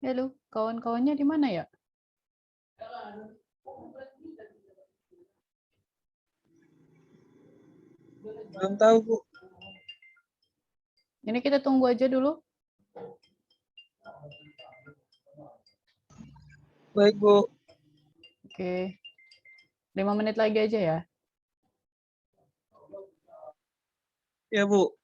Halo, kawan-kawannya di mana ya? Belum tahu, Bu. Ini kita tunggu aja dulu. Baik, Bu. Oke, 5 menit lagi aja ya. Ya, Bu.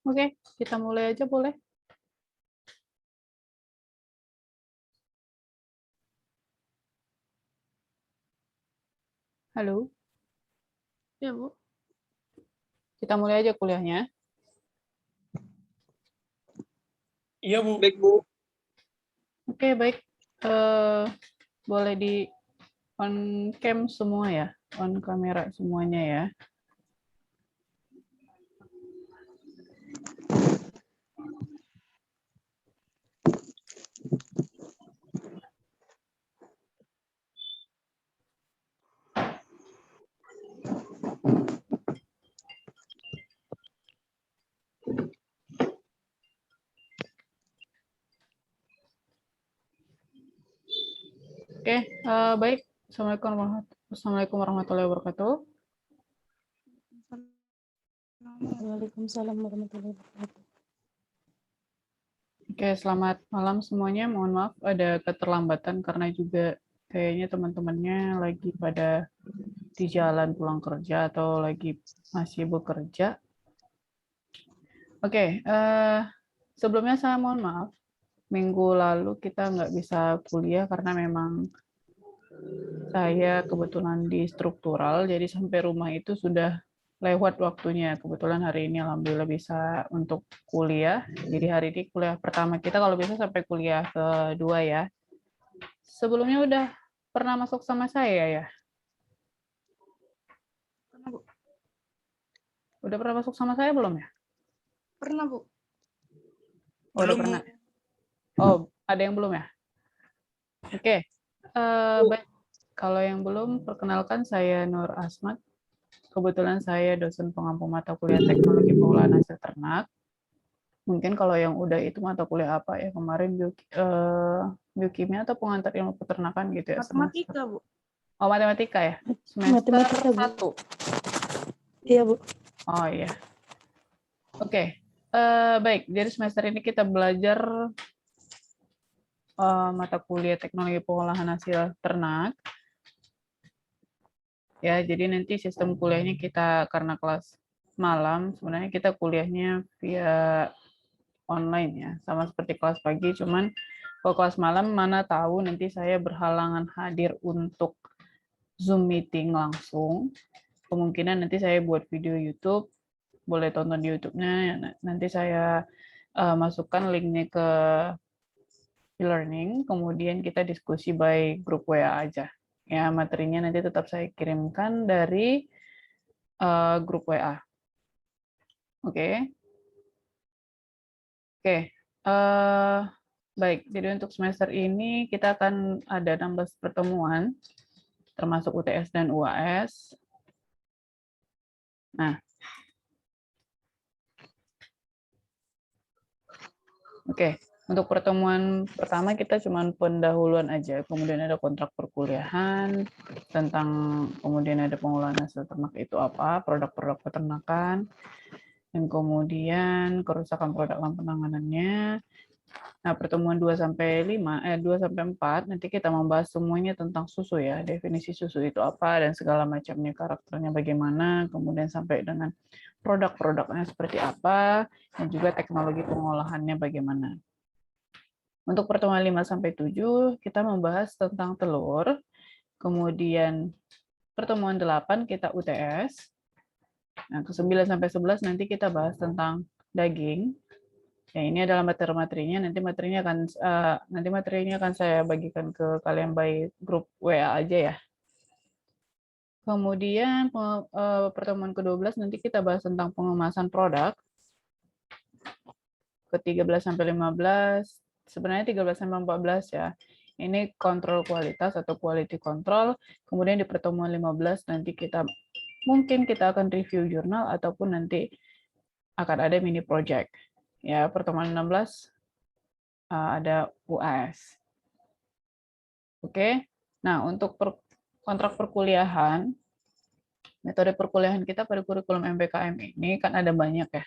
Oke, kita mulai aja boleh? Halo, Ya, Bu. kita mulai aja kuliahnya. Iya, Bu. Baik, Bu. Oke, baik. Boleh di on cam semua ya, on kamera semuanya ya. Oke, baik. Assalamualaikum warahmatullahi wabarakatuh. Waalaikumsalam warahmatullahi wabarakatuh. Oke, selamat malam semuanya. Mohon maaf ada keterlambatan karena juga kayaknya teman-temannya lagi pada di jalan pulang kerja atau lagi masih bekerja. Oke, sebelumnya saya mohon maaf. Minggu lalu kita nggak bisa kuliah karena memang saya kebetulan di struktural, jadi sampai rumah itu sudah lewat waktunya. Kebetulan hari ini alhamdulillah bisa untuk kuliah. Jadi hari ini kuliah pertama kita, kalau bisa sampai kuliah kedua ya. Sebelumnya udah pernah masuk sama saya ya? Pernah, Bu. Udah pernah masuk sama saya belum ya? Pernah, Bu. Oh, udah pernah. Oh, ada yang belum ya? Oke. Baik. Kalau yang belum, perkenalkan saya Nur Asmat. Kebetulan saya dosen pengampu mata kuliah Teknologi Pengolahan Hasil Ternak. Mungkin kalau yang udah itu mata kuliah apa ya kemarin biokimia atau pengantar ilmu peternakan gitu ya. Matematika, Bu. Oh, matematika ya? Semester Matematika, Bu. 1. Iya, Bu. Oh iya. Oke. Baik, jadi semester ini kita belajar mata kuliah Teknologi Pengolahan Hasil Ternak. Ya, jadi nanti sistem kuliahnya kita karena kelas malam, sebenarnya kita kuliahnya via online ya, sama seperti kelas pagi, cuman kalau kelas malam mana tahu nanti saya berhalangan hadir untuk Zoom meeting langsung. Kemungkinan nanti saya buat video YouTube, boleh tonton di YouTube-nya, nanti saya masukkan linknya ke e-learning, kemudian kita diskusi by grup WA aja. Ya, materinya nanti tetap saya kirimkan dari grup WA. Oke. Oke. Baik, jadi untuk semester ini kita akan ada 16 pertemuan, termasuk UTS dan UAS. Nah, oke. Untuk pertemuan pertama kita cuma pendahuluan aja, kemudian ada kontrak perkuliahan, tentang kemudian ada pengolahan hasil ternak itu apa, produk-produk peternakan, dan kemudian kerusakan produk dan penanganannya. Nah, pertemuan 2 sampai 4 nanti kita membahas semuanya tentang susu ya, definisi susu itu apa dan segala macamnya, karakternya bagaimana, kemudian sampai dengan produk-produknya seperti apa dan juga teknologi pengolahannya bagaimana. Untuk pertemuan 5 sampai 7 kita membahas tentang telur. Kemudian pertemuan 8 kita UTS. Nah, ke 9 sampai 11 nanti kita bahas tentang daging. Ya, ini adalah materi-materinya. Nanti materinya akan saya bagikan ke kalian by grup WA aja ya. Kemudian pertemuan ke-12 nanti kita bahas tentang pengemasan produk. Ke-13 sampai 15, sebenarnya 13 sampai 14 ya. Ini kontrol kualitas atau quality control. Kemudian di pertemuan 15 nanti mungkin kita akan review jurnal ataupun nanti akan ada mini project. Ya, pertemuan 16 ada UAS. Oke. Nah, untuk kontrak perkuliahan, metode perkuliahan kita pada kurikulum MBKM ini kan ada banyak ya.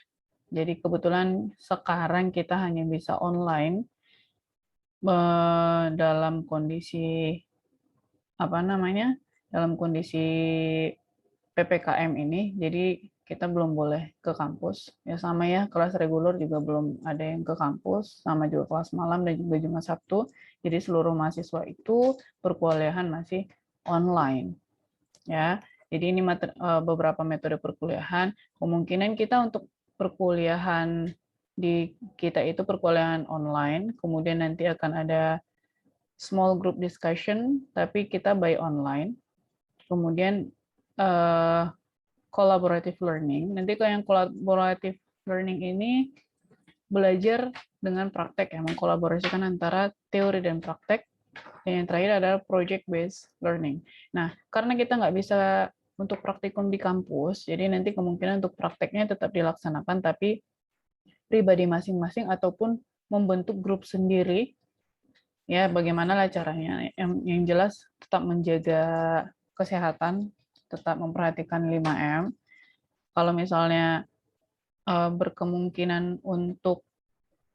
Jadi kebetulan sekarang kita hanya bisa online dalam kondisi dalam kondisi PPKM ini. Jadi kita belum boleh ke kampus. Ya sama ya, kelas reguler juga belum ada yang ke kampus, sama juga kelas malam dan juga Jumat Sabtu. Jadi seluruh mahasiswa itu perkuliahan masih online. Ya, jadi ini beberapa metode perkuliahan. Kemungkinan kita untuk perkuliahan di kita itu perkuliahan online, kemudian nanti akan ada small group discussion, tapi kita by online. Kemudian collaborative learning. Nanti kalau yang collaborative learning ini belajar dengan praktek, ya, mengkolaborasikan antara teori dan praktek. Dan yang terakhir adalah project based learning. Nah, karena kita nggak bisa untuk praktikum di kampus, jadi nanti kemungkinan untuk prakteknya tetap dilaksanakan, tapi pribadi masing-masing ataupun membentuk grup sendiri. Ya, bagaimana lah caranya? Yang jelas tetap menjaga kesehatan, tetap memperhatikan 5M. Kalau misalnya berkemungkinan untuk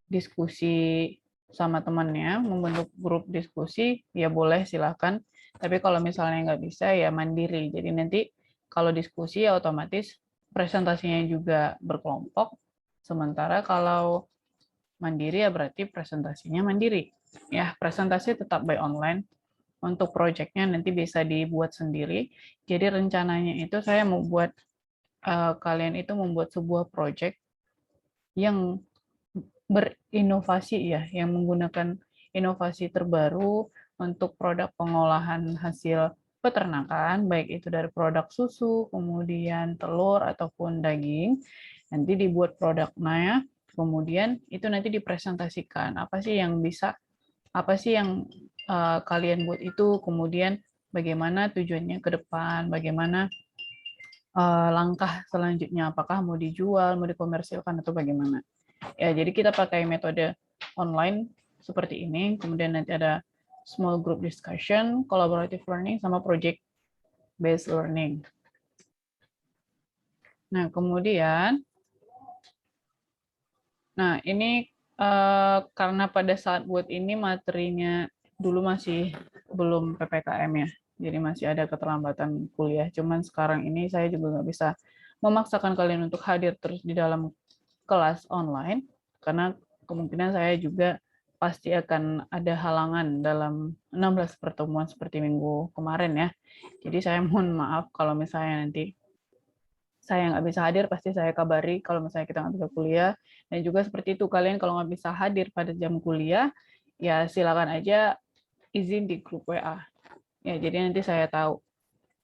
diskusi sama temannya, membentuk grup diskusi, ya boleh silahkan. Tapi kalau misalnya nggak bisa, ya mandiri. Jadi nanti kalau diskusi ya otomatis presentasinya juga berkelompok. Sementara kalau mandiri ya berarti presentasinya mandiri. Ya, presentasi tetap by online. Untuk proyeknya nanti bisa dibuat sendiri. Jadi rencananya itu saya mau buat kalian itu membuat sebuah proyek yang berinovasi ya, yang menggunakan inovasi terbaru untuk produk pengolahan hasil peternakan, baik itu dari produk susu, kemudian telur ataupun daging. Nanti dibuat produknya, kemudian itu nanti dipresentasikan apa sih yang bisa, apa sih yang kalian buat itu, kemudian bagaimana tujuannya ke depan, bagaimana langkah selanjutnya, apakah mau dijual, mau dikomersilkan atau bagaimana. Ya, jadi kita pakai metode online seperti ini, kemudian nanti ada small group discussion, collaborative learning, sama project based learning. Nah, kemudian, nah ini karena pada saat buat ini materinya dulu masih belum PPKM ya, jadi masih ada keterlambatan kuliah. Cuman sekarang ini saya juga nggak bisa memaksakan kalian untuk hadir terus di dalam kelas online, karena kemungkinan saya juga pasti akan ada halangan dalam 16 pertemuan seperti minggu kemarin ya. Jadi saya mohon maaf kalau misalnya nanti saya nggak bisa hadir, pasti saya kabari kalau misalnya kita nggak bisa kuliah. Dan juga seperti itu, kalian kalau nggak bisa hadir pada jam kuliah, ya silakan aja izin di grup WA. Ya, jadi nanti saya tahu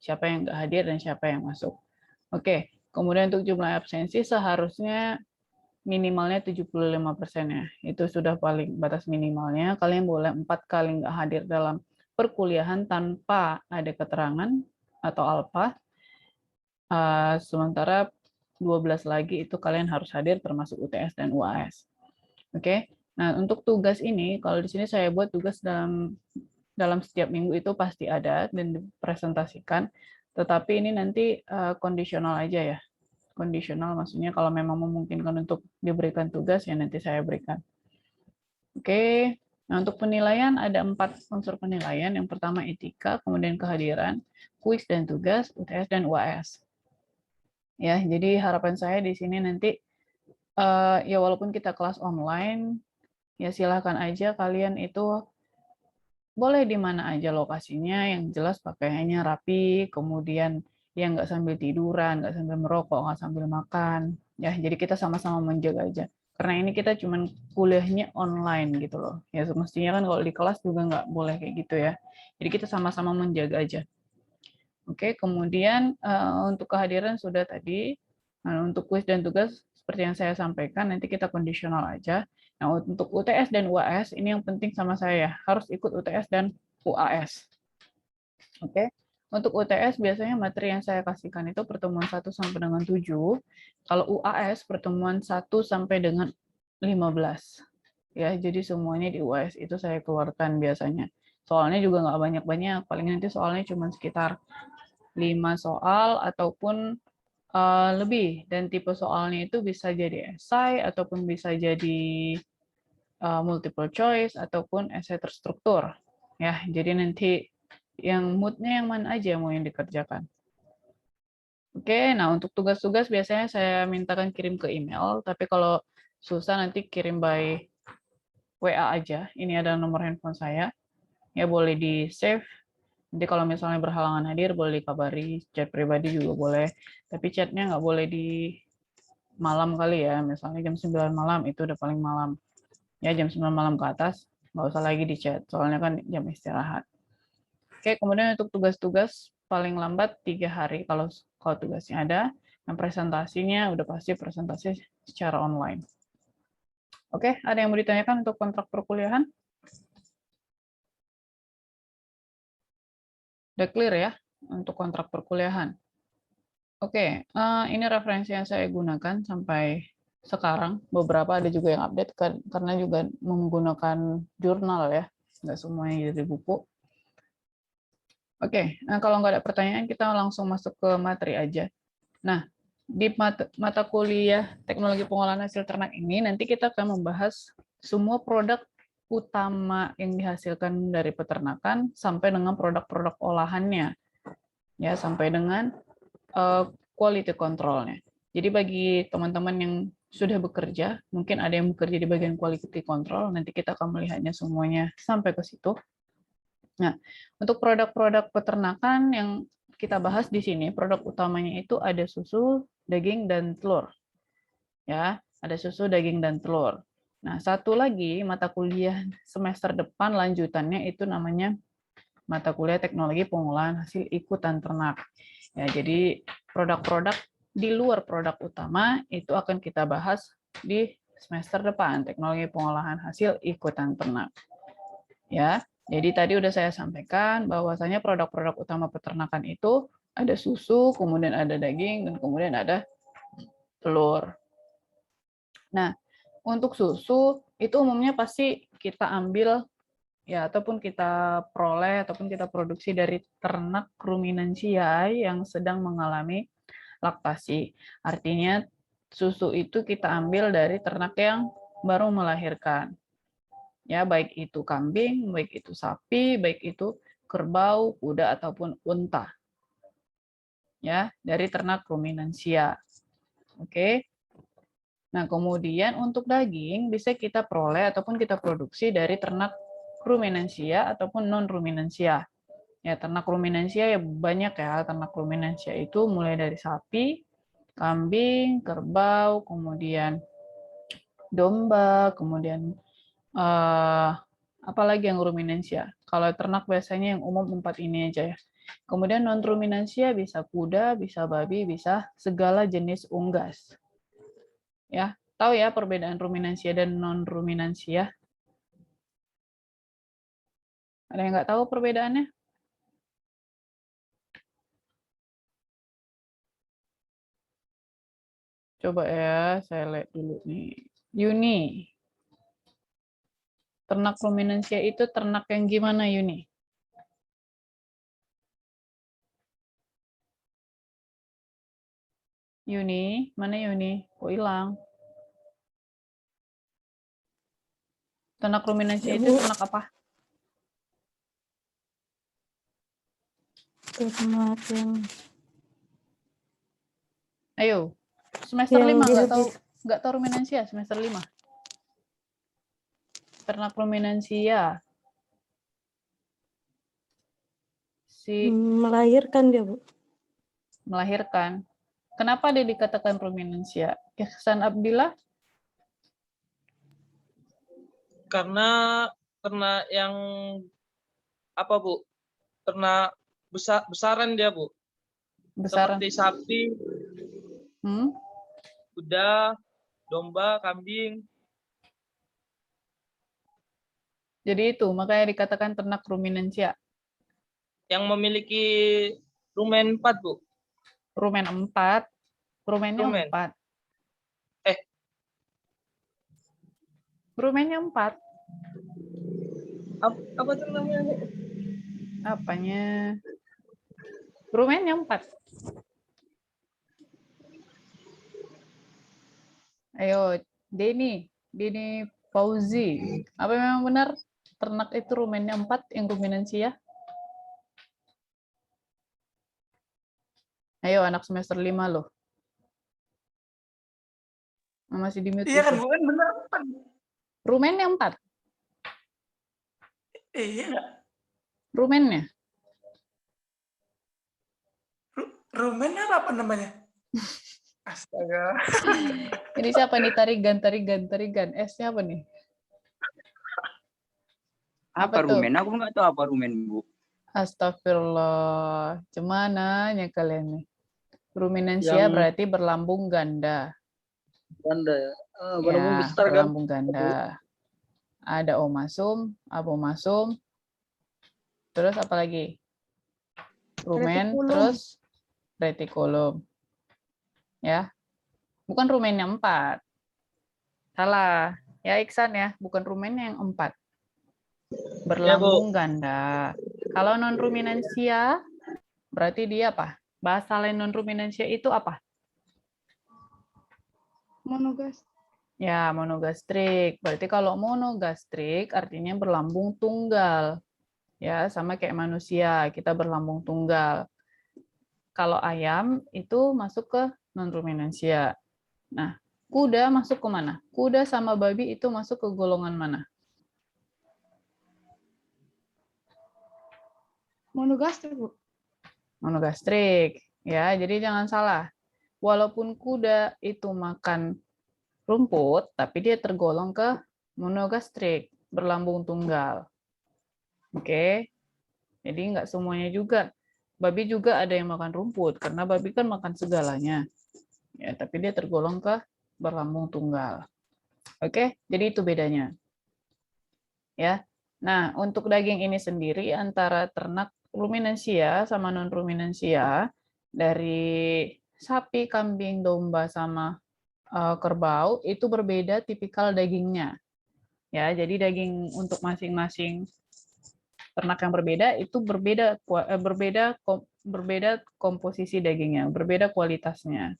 siapa yang nggak hadir dan siapa yang masuk. Oke, kemudian untuk jumlah absensi seharusnya minimalnya 75% ya. Itu sudah paling batas minimalnya. Kalian boleh 4 kali nggak hadir dalam perkuliahan tanpa ada keterangan atau alfa. Sementara 12 lagi itu kalian harus hadir termasuk UTS dan UAS. Oke. Nah, untuk tugas ini, kalau di sini saya buat tugas dalam setiap minggu itu pasti ada dan dipresentasikan. Tetapi ini nanti kondisional aja ya. Kondisional maksudnya kalau memang memungkinkan untuk diberikan tugas, ya nanti saya berikan. Oke, nah untuk penilaian ada 4 unsur penilaian. Yang pertama etika, kemudian kehadiran, kuis dan tugas, UTS dan UAS. Ya, jadi harapan saya di sini nanti ya walaupun kita kelas online, ya silahkan aja kalian itu boleh di mana aja lokasinya, yang jelas pakaiannya rapi, kemudian yang nggak sambil tiduran, nggak sambil merokok, nggak sambil makan. Ya, jadi kita sama-sama menjaga aja. Karena ini kita cuman kuliahnya online gitu loh. Ya semestinya kan kalau di kelas juga nggak boleh kayak gitu ya. Jadi kita sama-sama menjaga aja. Oke, kemudian untuk kehadiran sudah tadi. Nah, untuk kuis dan tugas seperti yang saya sampaikan, nanti kita kondisional aja. Nah, untuk UTS dan UAS, ini yang penting sama saya, harus ikut UTS dan UAS. Oke, untuk UTS biasanya materi yang saya kasihkan itu pertemuan 1 sampai dengan 7. Kalau UAS pertemuan 1 sampai dengan 15. Ya, jadi semuanya di UAS itu saya keluarkan biasanya. Soalnya juga nggak banyak-banyak, paling nanti soalnya cuma sekitar 5 soal ataupun lebih, dan tipe soalnya itu bisa jadi esai ataupun bisa jadi multiple choice ataupun esai terstruktur ya. Jadi nanti yang moodnya yang mana aja mau yang dikerjakan. Oke, nah untuk tugas-tugas biasanya saya mintakan kirim ke email, tapi kalau susah nanti kirim by WA aja. Ini ada nomor handphone saya. Ya boleh di-save. Nanti kalau misalnya berhalangan hadir, boleh dikabari. Chat pribadi juga boleh. Tapi chatnya nggak boleh di malam kali ya. Misalnya jam 9 malam, itu udah paling malam. Ya jam 9 malam ke atas, nggak usah lagi di chat. Soalnya kan jam istirahat. Oke, kemudian untuk tugas-tugas paling lambat 3 hari kalau tugasnya ada. Yang presentasinya udah pasti presentasi secara online. Oke, ada yang mau ditanyakan untuk kontrak perkuliahan? Udah clear ya untuk kontrak perkuliahan. Oke, ini referensi yang saya gunakan sampai sekarang. Beberapa ada juga yang update karena juga menggunakan jurnal ya, nggak semuanya dari buku. Oke, nah kalau nggak ada pertanyaan kita langsung masuk ke materi aja. Nah, di mata kuliah teknologi pengolahan hasil ternak ini nanti kita akan membahas semua produk utama yang dihasilkan dari peternakan sampai dengan produk-produk olahannya, ya sampai dengan quality control-nya. Jadi bagi teman-teman yang sudah bekerja, mungkin ada yang bekerja di bagian quality control, nanti kita akan melihatnya semuanya sampai ke situ. Nah, untuk produk-produk peternakan yang kita bahas di sini, produk utamanya itu ada susu, daging, dan telur. Ya, ada susu, daging, dan telur. Nah, satu lagi mata kuliah semester depan lanjutannya itu namanya mata kuliah teknologi pengolahan hasil ikutan ternak. Ya, jadi produk-produk di luar produk utama itu akan kita bahas di semester depan, teknologi pengolahan hasil ikutan ternak. Ya, jadi tadi udah saya sampaikan bahwasanya produk-produk utama peternakan itu ada susu, kemudian ada daging, dan kemudian ada telur. Nah, untuk susu itu umumnya pasti kita ambil ya ataupun kita peroleh ataupun kita produksi dari ternak ruminansia yang sedang mengalami laktasi. Artinya susu itu kita ambil dari ternak yang baru melahirkan. Ya, baik itu kambing, baik itu sapi, baik itu kerbau, kuda ataupun unta. Ya, dari ternak ruminansia. Oke. Nah, kemudian untuk daging bisa kita peroleh ataupun kita produksi dari ternak ruminansia ataupun non ruminansia. Ya, ternak ruminansia ya banyak ya, ternak ruminansia itu mulai dari sapi, kambing, kerbau, kemudian domba, kemudian apalagi yang ruminansia. Kalau ternak biasanya yang umum 4 ini aja ya. Kemudian non ruminansia bisa kuda, bisa babi, bisa segala jenis unggas. Ya, tahu ya perbedaan ruminansia dan non ruminansia? Ada yang nggak tahu perbedaannya? Coba ya, saya lihat dulu nih. Yuni. Ternak ruminansia itu ternak yang gimana, Yuni? Yuni, mana Yuni? Kok hilang? Ternak ruminansia itu ternak apa? Ternak yang Ayo, semester 5 dihabis. nggak tahu ruminansia semester 5. Ternak ruminansia. Melahirkan dia, Bu. Melahirkan. Kenapa dia dikatakan ruminansia? Ihsan Abdillah? Karena yang apa, Bu? Ternak besaran dia, Bu. Besaran. Seperti sapi, kuda, domba, kambing. Jadi itu, makanya dikatakan ternak ruminansia. Yang memiliki rumen 4, Bu. Rumen 4. Rumennya Rumen. 4. Rumennya 4. Apa itu namanya, Bu? Apanya? Rumennya 4. Ayo, Denny Fauzi. Apa memang benar ternak itu rumennya 4 yang ruminansia? Ayo anak semester 5 loh. Masih di mute Iya kan, itu. bukan benar kan? Rumennya 4. Iya nggak? Rumennya. Rumen apa namanya? Astaga. Ini siapa nih? Tarigan. S-nya apa nih? Apa tuh? rumen? Aku nggak tahu apa rumen, Bu. Astagfirullah. Cumananya kalian nih? Ruminansia Yang berarti berlambung ganda. ganda ya. Ya, Berlambung besar kan? berlambung ganda. Ada omasum, abomasum, terus apa lagi? Rumen, Retikulum. terus retikulum. Ya, bukan rumennya 4. Salah. Ya, Iksan ya, bukan rumennya yang 4. Berlambung ganda. Kalau non-ruminansia, berarti dia apa? Bahasa lain non-ruminansia itu apa? Monogas. Ya, monogastrik. Berarti kalau monogastrik artinya berlambung tunggal. Ya, sama kayak manusia, kita berlambung tunggal. Kalau ayam itu masuk ke non-ruminansia. Nah, kuda masuk ke mana? Kuda sama babi itu masuk ke golongan mana? Monogastrik, Bu. Monogastrik. Ya, jadi jangan salah. Walaupun kuda itu makan rumput, tapi dia tergolong ke monogastrik, berlambung tunggal. Oke, jadi nggak semuanya juga. Babi juga ada yang makan rumput, karena babi kan makan segalanya. Ya, tapi dia tergolong ke berlambung tunggal. Oke, jadi itu bedanya. Ya. Nah, untuk daging ini sendiri antara ternak ruminansia sama non-ruminansia, dari sapi, kambing, domba, sama kerbau itu berbeda tipikal dagingnya. Ya, jadi daging untuk masing-masing ternak yang berbeda itu berbeda komposisi dagingnya, berbeda kualitasnya.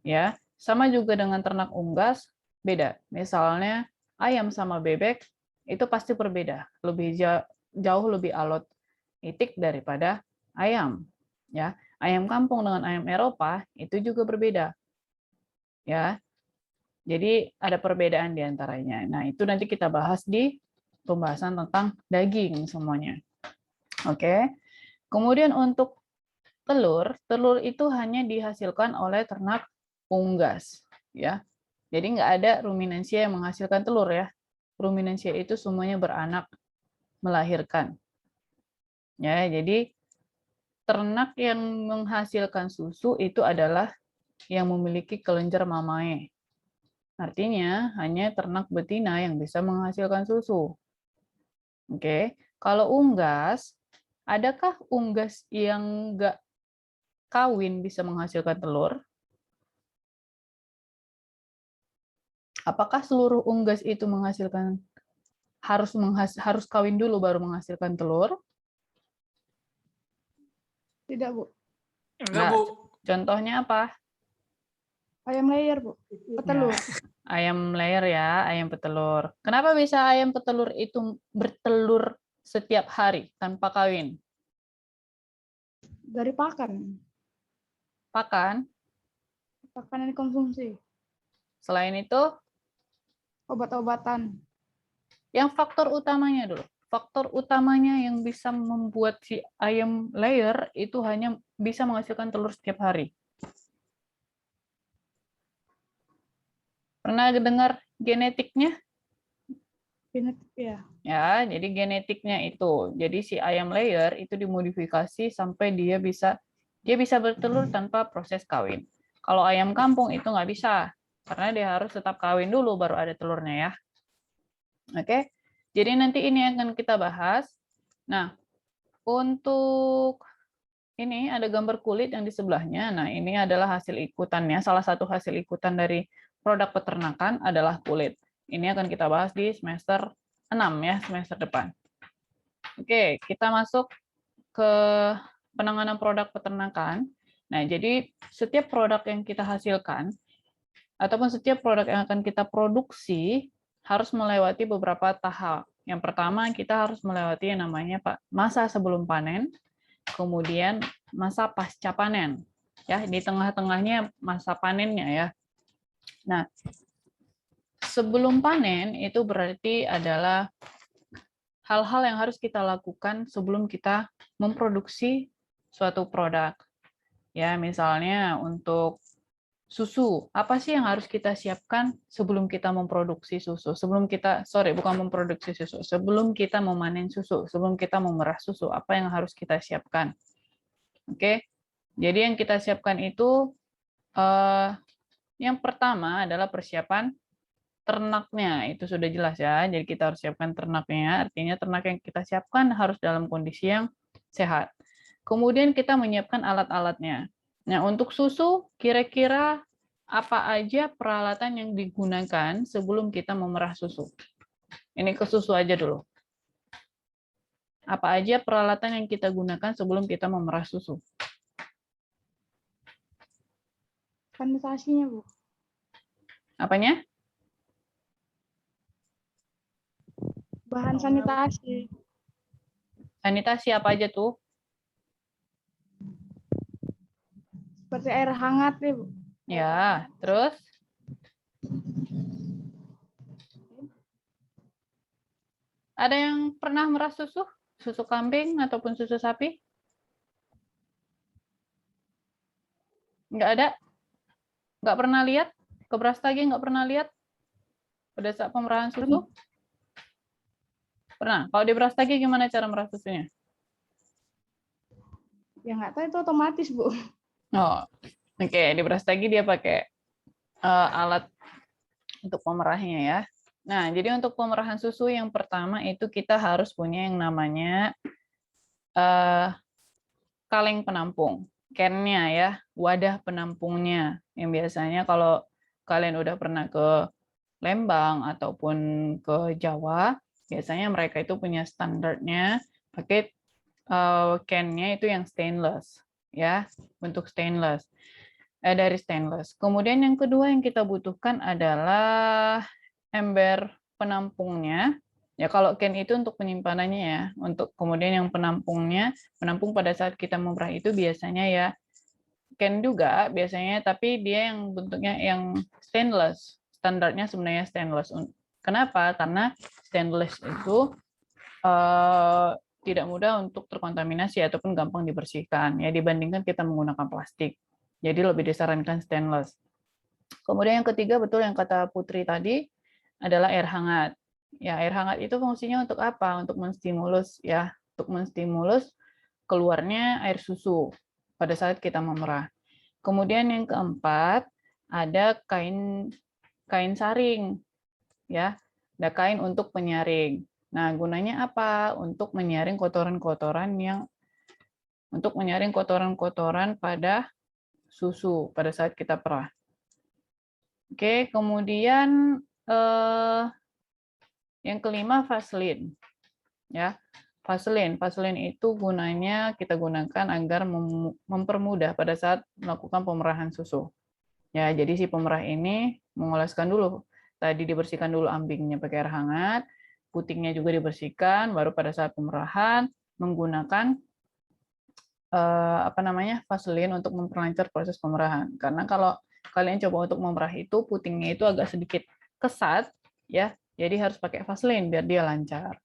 Ya, sama juga dengan ternak unggas, beda. Misalnya ayam sama bebek itu pasti berbeda, lebih jauh lebih alot itik daripada ayam. Ya, ayam kampung dengan ayam Eropa itu juga berbeda. Ya, jadi ada perbedaan di antaranya. Nah, itu nanti kita bahas di pembahasan tentang daging semuanya. Oke. Kemudian untuk telur, telur itu hanya dihasilkan oleh ternak unggas, ya. Jadi nggak ada ruminansia yang menghasilkan telur ya. Ruminansia itu semuanya beranak, melahirkan. Ya, jadi ternak yang menghasilkan susu itu adalah yang memiliki kelenjar mamae. Artinya hanya ternak betina yang bisa menghasilkan susu. Oke, kalau unggas, adakah unggas yang nggak kawin bisa menghasilkan telur? Apakah seluruh unggas itu menghasilkan harus kawin dulu baru menghasilkan telur? Tidak, Bu. Enggak, Nah, Bu. contohnya apa? Ayam layer, Bu. Petelur. Ayam layer ya, ayam petelur. Kenapa bisa ayam petelur itu bertelur setiap hari tanpa kawin? Dari pakan. Pakan. Pakan yang dikonsumsi. Selain itu, Obat-obatan. yang faktor utamanya dulu. Faktor utamanya yang bisa membuat si ayam layer itu hanya bisa menghasilkan telur setiap hari. Pernah dengar genetiknya? Genetik, ya. Ya, jadi genetiknya itu. Jadi si ayam layer itu dimodifikasi sampai dia bisa bertelur tanpa proses kawin. Kalau ayam kampung itu nggak bisa, karena dia harus tetap kawin dulu baru ada telurnya ya. Oke, jadi nanti ini akan kita bahas. Nah, untuk ini ada gambar kulit yang di sebelahnya. Nah, ini adalah hasil ikutannya. Salah satu hasil ikutan dari produk peternakan adalah kulit. Ini akan kita bahas di semester 6 ya, semester depan. Oke, kita masuk ke penanganan produk peternakan. Nah, jadi setiap produk yang kita hasilkan ataupun setiap produk yang akan kita produksi harus melewati beberapa tahap. Yang pertama, kita harus melewati yang namanya masa sebelum panen, kemudian masa pasca panen. Ya, di tengah-tengahnya masa panennya ya. Nah, sebelum panen itu berarti adalah hal-hal yang harus kita lakukan sebelum kita memproduksi suatu produk. Ya, misalnya untuk susu, apa sih yang harus kita siapkan sebelum kita memproduksi susu? Sebelum kita, bukan memproduksi susu, sebelum kita memanen susu, sebelum kita memerah susu, apa yang harus kita siapkan? Oke, jadi yang kita siapkan itu yang pertama adalah persiapan ternaknya, itu sudah jelas ya. Jadi kita harus siapkan ternaknya, artinya ternak yang kita siapkan harus dalam kondisi yang sehat. Kemudian kita menyiapkan alat-alatnya. Nah, untuk susu, kira-kira apa aja peralatan yang digunakan sebelum kita memerah susu? Ini ke susu aja dulu. Apa aja peralatan yang kita gunakan sebelum kita memerah susu? Sanitasinya, Bu. Apanya? Bahan sanitasi. Sanitasi apa aja tuh? Seperti air hangat, ya, Bu. Ya, terus? Ada yang pernah merah susu? Susu kambing ataupun susu sapi? Nggak ada? Nggak pernah lihat? Ke Brastagi nggak pernah lihat? Pada saat pemerahan susu? Pernah. Kalau di Brastagi gimana cara merah susunya? Ya nggak tahu, itu otomatis, Bu. Oh, oke. Di Brastagi dia pakai alat untuk pemerahnya ya. Nah, jadi untuk pemerahan susu yang pertama itu kita harus punya yang namanya kaleng penampung. Can-nya ya, wadah penampungnya. Yang biasanya kalau kalian udah pernah ke Lembang ataupun ke Jawa, biasanya mereka itu punya standarnya pakai can-nya itu yang stainless ya, bentuk stainless. Dari stainless. Kemudian yang kedua yang kita butuhkan adalah ember penampungnya. Ya kalau can itu untuk penyimpanannya ya. Untuk kemudian yang penampungnya, penampung pada saat kita memerah itu biasanya ya can juga biasanya, tapi dia yang bentuknya yang stainless. Standarnya sebenarnya stainless. Kenapa? Karena stainless itu tidak mudah untuk terkontaminasi ataupun gampang dibersihkan ya dibandingkan kita menggunakan plastik. Jadi lebih disarankan stainless. Kemudian yang ketiga betul yang kata Putri tadi adalah air hangat. Ya, air hangat itu fungsinya untuk apa? Untuk menstimulus ya, untuk menstimulus keluarnya air susu pada saat kita memerah. Kemudian yang keempat ada kain saring ya. Ada kain untuk penyaring. Nah, gunanya apa? Untuk menyaring kotoran-kotoran pada susu pada saat kita perah. Oke, kemudian yang kelima Vaseline. Ya. Vaseline itu gunanya kita gunakan agar mempermudah pada saat melakukan pemerahan susu. Ya, jadi si pemerah ini mengoleskan dulu. Tadi dibersihkan dulu ambingnya pakai air hangat, putingnya juga dibersihkan, baru pada saat pemerahan menggunakan Vaseline untuk memperlancar proses pemerahan. Karena kalau kalian coba untuk memerah itu putingnya itu agak sedikit kesat ya. Jadi harus pakai Vaseline biar dia lancar.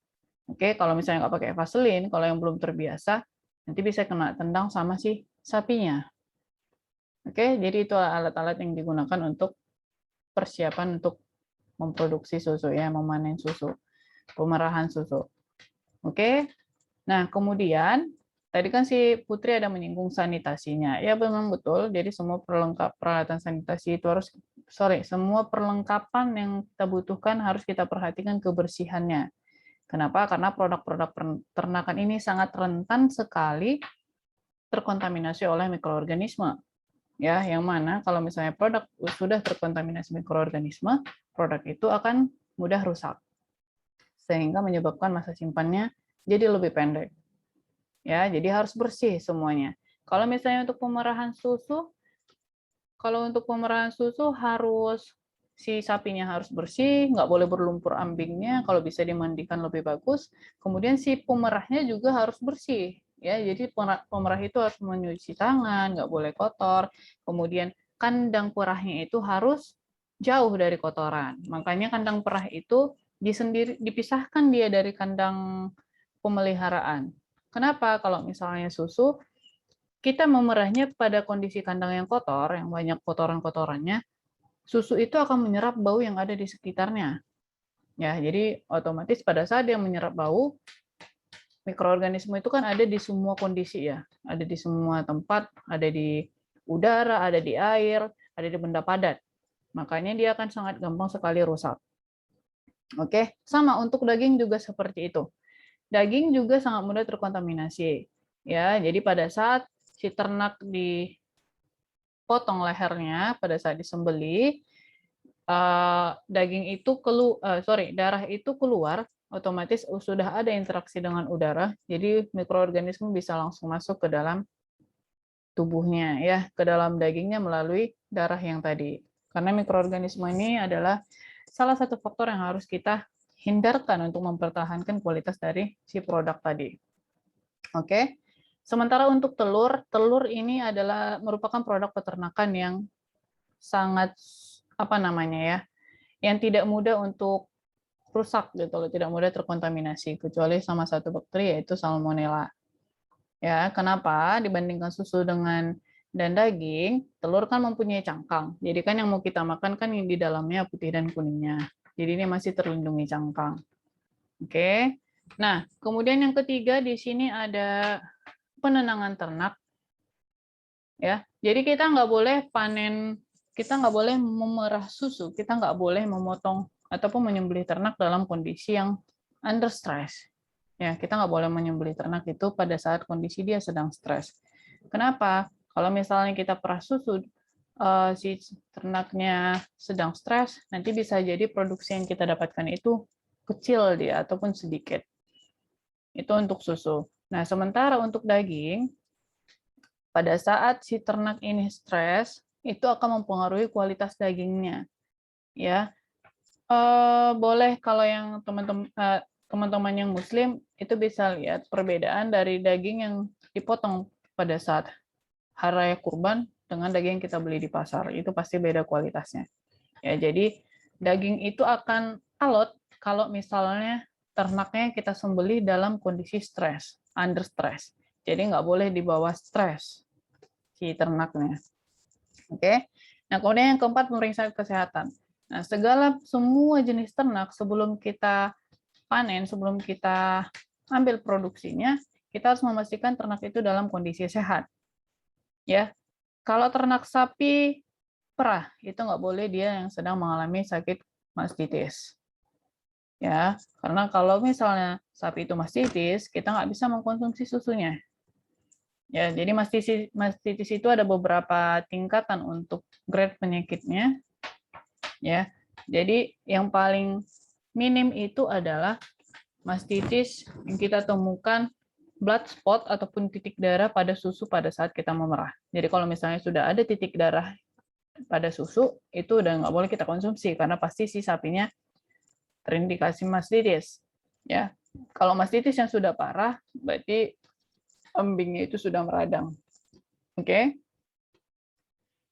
Oke, kalau misalnya nggak pakai Vaseline, kalau yang belum terbiasa nanti bisa kena tendang sama si sapinya. Oke, jadi itu alat-alat yang digunakan untuk persiapan untuk memproduksi susu ya, memanen susu, pemerahan susu. Oke. Nah, kemudian tadi kan si Putri ada menyinggung sanitasinya. Ya, memang betul. Jadi semua peralatan sanitasi itu semua perlengkapan yang kita butuhkan harus kita perhatikan kebersihannya. Kenapa? Karena produk-produk peternakan ini sangat rentan sekali terkontaminasi oleh mikroorganisme. Ya, yang mana kalau misalnya produk sudah terkontaminasi mikroorganisme, produk itu akan mudah rusak. Sehingga menyebabkan masa simpannya jadi lebih pendek. Ya, jadi harus bersih semuanya. Kalau misalnya untuk pemerahan susu, harus si sapinya harus bersih, nggak boleh berlumpur ambingnya, kalau bisa dimandikan lebih bagus. Kemudian si pemerahnya juga harus bersih, ya. Jadi pemerah itu harus mencuci tangan, nggak boleh kotor. Kemudian kandang perahnya itu harus jauh dari kotoran. Makanya kandang perah itu dipisahkan dia dari kandang pemeliharaan. Kenapa? Kalau misalnya susu, kita memerahnya pada kondisi kandang yang kotor, yang banyak kotoran-kotorannya, susu itu akan menyerap bau yang ada di sekitarnya. Ya, jadi otomatis pada saat dia menyerap bau, mikroorganisme itu kan ada di semua kondisi ya, ada di semua tempat, ada di udara, ada di air, ada di benda padat. Makanya dia akan sangat gampang sekali rusak. Oke, sama untuk daging juga seperti itu. Daging juga sangat mudah terkontaminasi. Ya, jadi pada saat si ternak dipotong lehernya, pada saat disembelih, darah itu keluar, otomatis sudah ada interaksi dengan udara, jadi mikroorganisme bisa langsung masuk ke dalam tubuhnya, ya, ke dalam dagingnya melalui darah yang tadi. Karena mikroorganisme ini adalah salah satu faktor yang harus kita hindarkan untuk mempertahankan kualitas dari si produk tadi. Oke. Sementara untuk telur, telur ini adalah merupakan produk peternakan yang sangat yang tidak mudah untuk rusak gitu loh, tidak mudah terkontaminasi kecuali sama satu bakteri yaitu Salmonella. Ya, kenapa? Dibandingkan susu dan daging, telur kan mempunyai cangkang. Jadi kan yang mau kita makan kan yang di dalamnya putih dan kuningnya. Jadi ini masih terlindungi cangkang. Oke. Nah, kemudian yang ketiga di sini ada penenangan ternak. Ya, jadi kita nggak boleh panen, kita nggak boleh memerah susu, kita nggak boleh memotong ataupun menyembelih ternak dalam kondisi yang under stress. Ya, kita nggak boleh menyembelih ternak itu pada saat kondisi dia sedang stres. Kenapa? Kalau misalnya kita perah susu, si ternaknya sedang stres, nanti bisa jadi produksi yang kita dapatkan itu kecil dia ataupun sedikit. Itu untuk susu. Nah, sementara untuk daging, pada saat si ternak ini stres, itu akan mempengaruhi kualitas dagingnya. Ya, boleh kalau yang teman-teman yang Muslim itu bisa lihat perbedaan dari daging yang dipotong pada saat hari raya kurban dengan daging yang kita beli di pasar. Itu pasti beda kualitasnya. Ya, jadi daging itu akan alot kalau misalnya ternaknya kita sembelih dalam kondisi stres, under stress. Jadi nggak boleh di bawah stres si ternaknya. Oke. Nah, kemudian yang keempat, pemeriksaan kesehatan. Nah, semua jenis ternak sebelum kita panen, sebelum kita ambil produksinya, kita harus memastikan ternak itu dalam kondisi sehat. Ya. Kalau ternak sapi perah, itu nggak boleh dia yang sedang mengalami sakit mastitis. Ya, karena kalau misalnya sapi itu mastitis, kita nggak bisa mengkonsumsi susunya. Ya, jadi mastitis itu ada beberapa tingkatan untuk grade penyakitnya. Ya, jadi yang paling minim itu adalah mastitis yang kita temukan blood spot ataupun titik darah pada susu pada saat kita memerah. Jadi kalau misalnya sudah ada titik darah pada susu, itu udah nggak boleh kita konsumsi karena pasti si sapinya terindikasi mastitis. Ya, kalau mastitis yang sudah parah, berarti embingnya itu sudah meradang. Oke.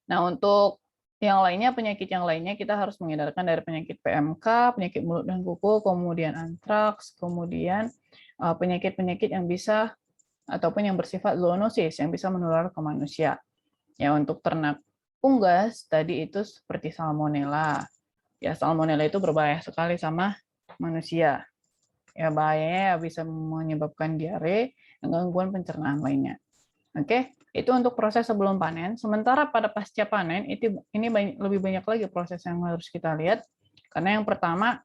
Nah, untuk yang lainnya, penyakit yang lainnya kita harus menghindarkan dari penyakit PMK, penyakit mulut dan kuku, kemudian antraks, kemudian penyakit-penyakit yang bisa ataupun yang bersifat zoonosis yang bisa menular ke manusia. Ya, untuk ternak unggas tadi itu seperti salmonella. Ya, salmonella itu berbahaya sekali sama manusia. Ya, bahayanya bisa menyebabkan diare dan gangguan pencernaan lainnya. Oke, itu untuk proses sebelum panen. Sementara pada pasca panen ini lebih banyak lagi proses yang harus kita lihat. Karena yang pertama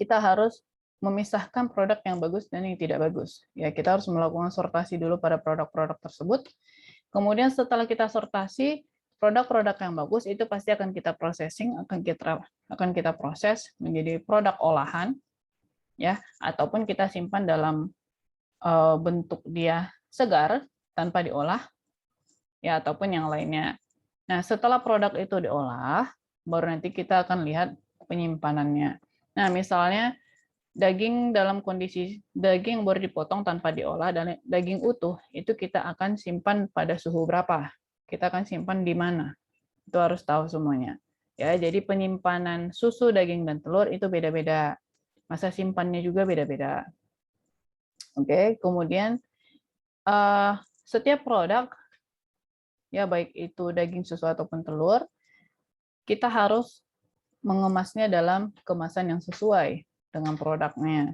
kita harus memisahkan produk yang bagus dan yang tidak bagus. Ya, kita harus melakukan sortasi dulu pada produk-produk tersebut. Kemudian setelah kita sortasi, produk-produk yang bagus itu pasti akan kita processing, akan kita proses menjadi produk olahan, ya, ataupun kita simpan dalam bentuk dia segar tanpa diolah, ya, ataupun yang lainnya. Nah, setelah produk itu diolah, baru nanti kita akan lihat penyimpanannya. Nah, misalnya daging dalam kondisi daging yang baru dipotong tanpa diolah dan daging utuh itu kita akan simpan pada suhu berapa? Kita akan simpan di mana? Itu harus tahu semuanya. Ya, jadi penyimpanan susu, daging dan telur itu beda-beda. Masa simpannya juga beda-beda. Oke, kemudian setiap produk ya baik itu daging, susu ataupun telur, kita harus mengemasnya dalam kemasan yang sesuai dengan produknya.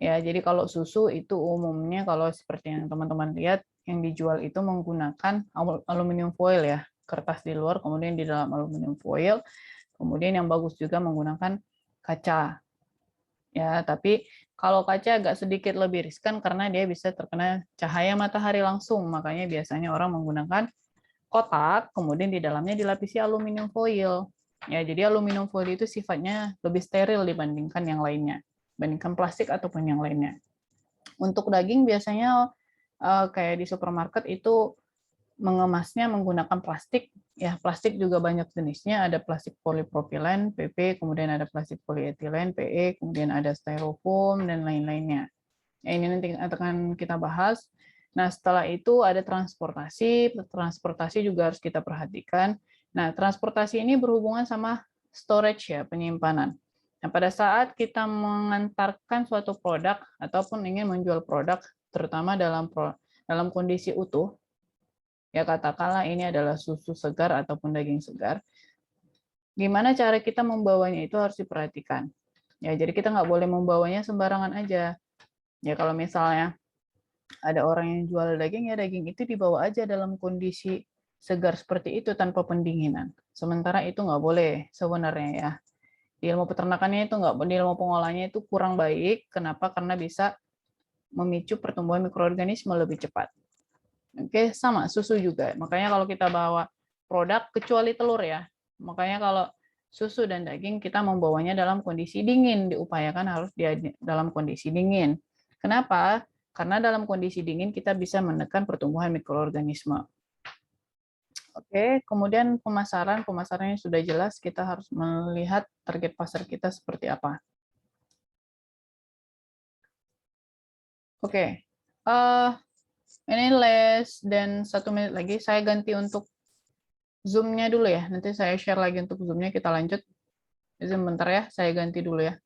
Ya, jadi kalau susu itu umumnya kalau seperti yang teman-teman lihat yang dijual itu menggunakan aluminium foil ya, kertas di luar kemudian di dalam aluminium foil. Kemudian yang bagus juga menggunakan kaca. Ya, tapi kalau kaca agak sedikit lebih riskan karena dia bisa terkena cahaya matahari langsung, makanya biasanya orang menggunakan kotak, kemudian di dalamnya dilapisi aluminium foil. Ya, jadi aluminium foil itu sifatnya lebih steril dibandingkan yang lainnya, dibandingkan plastik ataupun yang lainnya. Untuk daging biasanya kayak di supermarket itu mengemasnya menggunakan plastik. Ya, plastik juga banyak jenisnya, ada plastik polipropilen, PP, kemudian ada plastik polietilen, PE, kemudian ada styrofoam dan lain-lainnya. Ya, ini nanti akan kita bahas. Nah, setelah itu ada transportasi. Transportasi juga harus kita perhatikan. Nah, transportasi ini berhubungan sama storage ya, penyimpanan. Nah, pada saat kita mengantarkan suatu produk ataupun ingin menjual produk, terutama dalam kondisi utuh, ya katakanlah ini adalah susu segar ataupun daging segar, gimana cara kita membawanya itu harus diperhatikan. Ya, jadi kita nggak boleh membawanya sembarangan aja. Ya, kalau misalnya ada orang yang jual daging, ya daging itu dibawa aja dalam kondisi segar seperti itu tanpa pendinginan. Sementara itu nggak boleh sebenarnya ya. Di ilmu peternakannya itu nggak, di ilmu pengolahannya itu kurang baik. Kenapa? Karena bisa memicu pertumbuhan mikroorganisme lebih cepat. Oke, sama susu juga. Makanya kalau kita bawa produk, kecuali telur ya. Makanya kalau susu dan daging kita membawanya dalam kondisi dingin, diupayakan harus dalam kondisi dingin. Kenapa? Karena dalam kondisi dingin kita bisa menekan pertumbuhan mikroorganisme. Oke, kemudian pemasarannya sudah jelas, kita harus melihat target pasar kita seperti apa. Oke, ini less dan 1 menit lagi, saya ganti untuk Zoom-nya dulu ya, nanti saya share lagi untuk Zoom-nya, kita lanjut. Sebentar ya, saya ganti dulu ya.